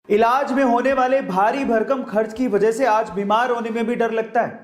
इलाज में होने वाले भारी भरकम खर्च की वजह से आज बीमार होने में भी डर लगता है।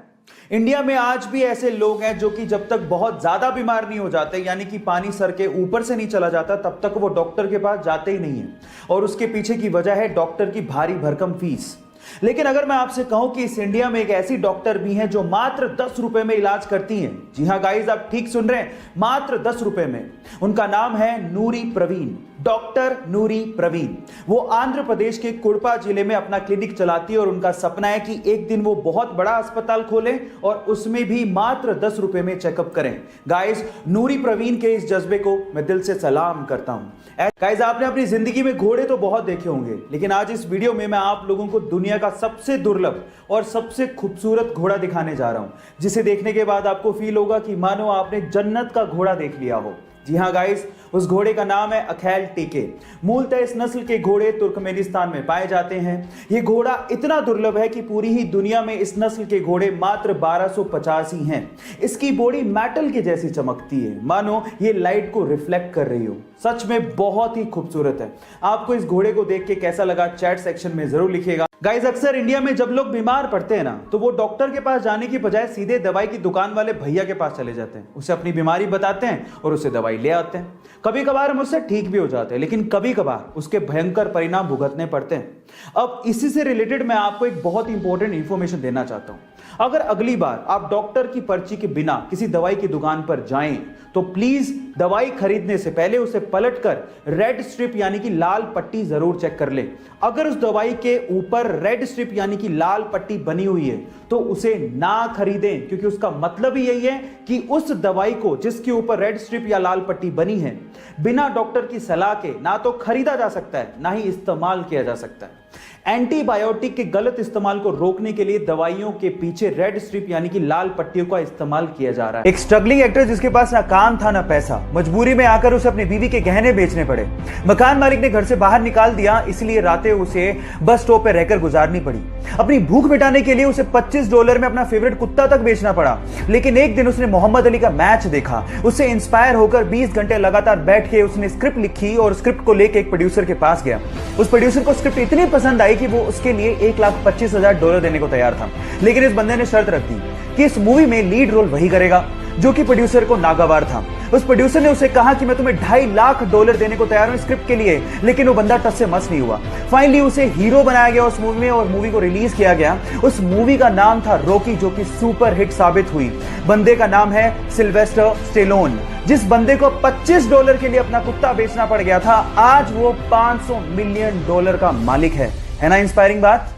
इंडिया में आज भी ऐसे लोग हैं जो कि जब तक बहुत ज्यादा बीमार नहीं हो जाते, यानी कि पानी सर के ऊपर से नहीं चला जाता, तब तक वो डॉक्टर के पास जाते ही नहीं है। और उसके पीछे की वजह है डॉक्टर की भारी भरकम फीस। लेकिन अगर मैं आपसे कहूं कि इस इंडिया में एक ऐसी डॉक्टर भी हैं जो मात्र 10 रुपए में इलाज करती हैं। जी हां गाइस, आप ठीक सुन रहे हैं, मात्र 10 रुपए में। उनका नाम है नूरी प्रवीण, डॉक्टर नूरी प्रवीण। वो आंध्र प्रदेश के कुडपा जिले में अपना क्लिनिक चलाती है और उनका सपना है कि एक दिन वो बहुत बड़ा अस्पताल खोलें और उसमें भी मात्र 10 रुपए में चेकअप करें। गाइस, नूरी प्रवीण के इस जज्बे को मैं दिल से सलाम करता हूं। गाइस, आपने अपनी जिंदगी में घोड़े तो बहुत देखे होंगे, लेकिन आज इस वीडियो में मैं आप लोगों को दुनिया का सबसे दुर्लभ और सबसे खूबसूरत घोड़ा दिखाने जा रहा हूं, जिसे देखने के बाद आपको फील होगा कि मानो आपने जन्नत का घोड़ा देख लिया हो। जी हां गाइस, उस घोड़े का नाम है अखैल टीके। मूलतः इस नस्ल के घोड़े तुर्कमेनिस्तान में पाए जाते हैं। यह घोड़ा इतना दुर्लभ है कि पूरी ही दुनिया में इस नस्ल के घोड़े मात्र 1250 ही हैं। इसकी बॉडी मेटल के जैसी चमकती है, मानो ये लाइट को रिफ्लेक्ट कर रही हो। सच में बहुत ही खूबसूरत है। आपको इस घोड़े को देख के कैसा लगा, चैट सेक्शन में जरूर लिखिएगा। गाइस, अक्सर इंडिया में जब लोग बीमार पड़ते हैं ना, तो वो डॉक्टर के पास जाने की बजाय सीधे दवाई की दुकान वाले भैया के पास चले जाते हैं। उसे अपनी बीमारी बताते हैं और उसे दवाई ले आते हैं। कभी कभार हम उससे ठीक भी हो जाते हैं, लेकिन कभी कभार उसके भयंकर परिणाम भुगतने पड़ते हैं। अब इसी से रिलेटेड मैं आपको एक बहुत ही इंपॉर्टेंट इंफॉर्मेशन देना चाहता हूं। अगर अगली बार आप डॉक्टर की पर्ची के बिना किसी दवाई की दुकान पर जाएं, तो प्लीज दवाई खरीदने से पहले उसे पलटकर रेड स्ट्रिप यानी कि लाल पट्टी जरूर चेक कर लें। अगर उस दवाई के ऊपर रेड स्ट्रिप यानी कि लाल पट्टी बनी हुई है तो उसे ना खरीदें, क्योंकि उसका मतलब ही यही है कि उस दवाई को जिसके ऊपर रेड स्ट्रिप या लाल पट्टी बनी है, बिना डॉक्टर की सलाह के ना तो खरीदा जा सकता है, ना ही इस्तेमाल किया जा सकता है। एंटीबायोटिक के गलत इस्तेमाल को रोकने के लिए दवाइयों के पीछे रेड स्ट्रिप यानी कि लाल पट्टियों का इस्तेमाल किया जा रहा है। एक स्ट्रगलिंग एक्टर जिसके पास ना काम था ना पैसा, मजबूरी में आकर उसे अपनी बीवी के गहने बेचने पड़े। मकान मालिक ने घर से बाहर निकाल दिया, इसलिए रातें उसे बस स्टॉप पर रहकर गुजारनी पड़ी। अपनी भूख मिटाने के लिए उसे $25 में अपना फेवरेट कुत्ता तक बेचना पड़ा। लेकिन एक दिन उसने मोहम्मद अली का मैच देखा। उससे इंस्पायर होकर 20 घंटे लगातार बैठ के उसने स्क्रिप्ट लिखी और स्क्रिप्ट को लेकर एक प्रोड्यूसर के पास गया। उस प्रोड्यूसर को स्क्रिप्ट इतनी पसंद आई कि वो उसके लिए $1,25,000 देने को तैयार था। लेकिन इस बंदे ने शर्त रख दी कि इस मूवी में लीड रोल वही करेगा, जो कि प्रोड्यूसर को नागवार था। उस प्रोड्यूसर ने उसे कहा कि मैं तुम्हें $2.5 लाख देने को तैयार हूं स्क्रिप्ट के लिए, लेकिन वो बंदा टस से मस नहीं हुआ। फाइनली उसे हीरो बनाया गया उस मूवी में और मूवी को रिलीज किया गया। उस मूवी का नाम था रॉकी, जो कि सुपर हिट साबित हुई। बंदे का नाम है सिल्वेस्टर स्टेलोन। जिस बंदे को $25 के लिए अपना कुत्ता बेचना पड़ गया था, आज वो $500 मिलियन का मालिक है ना इंस्पायरिंग बात।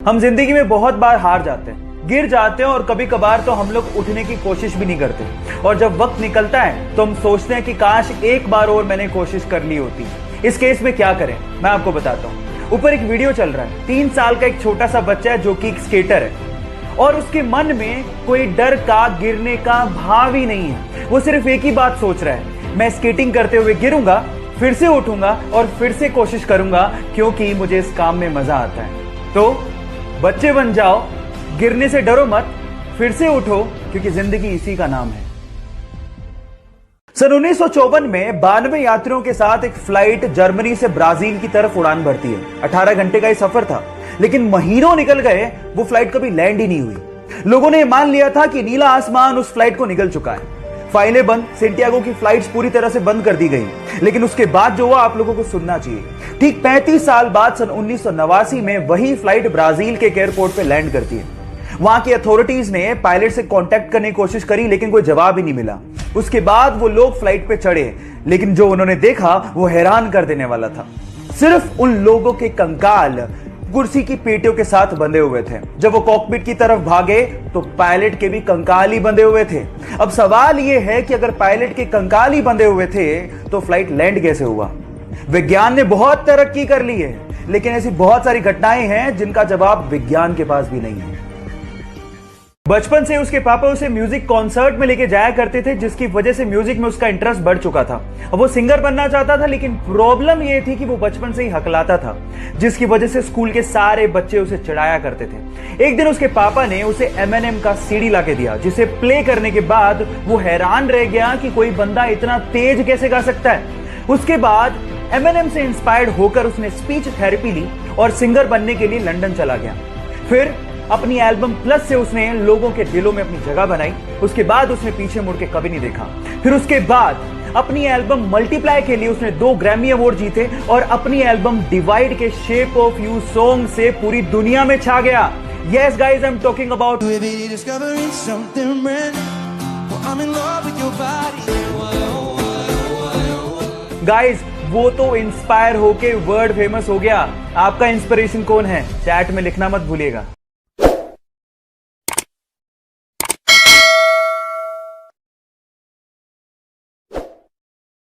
हम जिंदगी में बहुत बार हार जाते हैं, गिर जाते हैं और कभी कभार तो हम लोग उठने की कोशिश भी नहीं करते। और जब वक्त निकलता है तो हम सोचते हैं कि काश एक बार और मैंने कोशिश कर ली होती। इस केस में क्या करें, मैं आपको बताता हूं। ऊपर एक वीडियो चल रहा है। 3 साल का एक छोटा सा बच्चा है जो कि एक स्केटर है और उसके मन में कोई डर का, गिरने का भाव ही नहीं है। वो सिर्फ एक ही बात सोच रहा है, मैं स्केटिंग करते हुए गिरूंगा, फिर से उठूंगा और फिर से कोशिश करूंगा, क्योंकि मुझे इस काम में मजा आता है। तो बच्चे बन जाओ, गिरने से डरो मत, फिर से उठो, क्योंकि जिंदगी इसी का नाम है। सन 1954 में 92 यात्रियों के साथ एक फ्लाइट जर्मनी से ब्राजील की तरफ उड़ान भरती है। 18 घंटे का यह सफर था, लेकिन महीनों निकल गए, वो फ्लाइट कभी लैंड ही नहीं हुई। लोगों ने मान लिया था कि नीला आसमान उस फ्लाइट को निगल चुका है। फाइलें बंद, सेंटियागो की फ्लाइट्स पूरी तरह से बंद कर दी गई। लेकिन उसके बाद जो हुआ आप लोगों को सुनना चाहिए। ठीक 35 साल बाद सन 1989 में वही फ्लाइट ब्राजील के एयरपोर्ट पे लैंड करती है। वहां की अथॉरिटीज ने पायलट से कांटेक्ट करने की कोशिश करी, लेकिन कोई जवाब ही नहीं मिला। उसके बाद वो लोग फ्लाइट पे चढ़े, लेकिन जो उन्होंने देखा वो हैरान कर देने वाला था। सिर्फ उन लोगों के कंकाल कुर्सी की पेटियों के साथ बंधे हुए थे। जब वो कॉकपिट की तरफ भागे तो पायलट के भी कंकाल ही बंधे हुए थे। अब सवाल यह है कि अगर पायलट के कंकाल ही बंधे हुए थे तो फ्लाइट लैंड कैसे हुआ? विज्ञान ने बहुत तरक्की कर ली है, लेकिन ऐसी बहुत सारी घटनाएं हैं जिनका जवाब विज्ञान के पास भी नहीं है। बचपन से उसके पापा उसे म्यूजिक कॉन्सर्ट में लेके जाया करते थे, जिसकी वजह से म्यूजिक में उसका इंटरेस्ट बढ़ चुका था। अब वो सिंगर बनना चाहता था, लेकिन प्रॉब्लम ये थी कि वो बचपन से ही हकलाता था, जिसकी वजह से स्कूल के सारे बच्चे उसे चिढ़ाया करते थे। एक दिन उसके पापा ने उसे एमएनएम का सीडी लाके दिया, जिसे प्ले करने के बाद वो हैरान रह गया कि कोई बंदा इतना तेज कैसे गा सकता है। उसके बाद एमिनेम से इंस्पायर्ड होकर उसने स्पीच थेरेपी ली और सिंगर बनने के लिए लंदन चला गया। फिर अपनी एल्बम प्लस से उसने लोगों के दिलों में अपनी जगह बनाई। उसके बाद उसने पीछे मुड़ के कभी नहीं देखा। फिर उसके बाद अपनी एल्बम मल्टीप्लाई के लिए उसने 2 ग्रैमी अवार्ड जीते और अपनी एल्बम डिवाइड के शेप ऑफ यू सॉन्ग से पूरी दुनिया में छा गया। Yes guys, I'm talking about guys, वो तो इंस्पायर होके वर्ल्ड फेमस हो गया। आपका इंस्पिरेशन कौन है? चैट में लिखना मत भूलिएगा।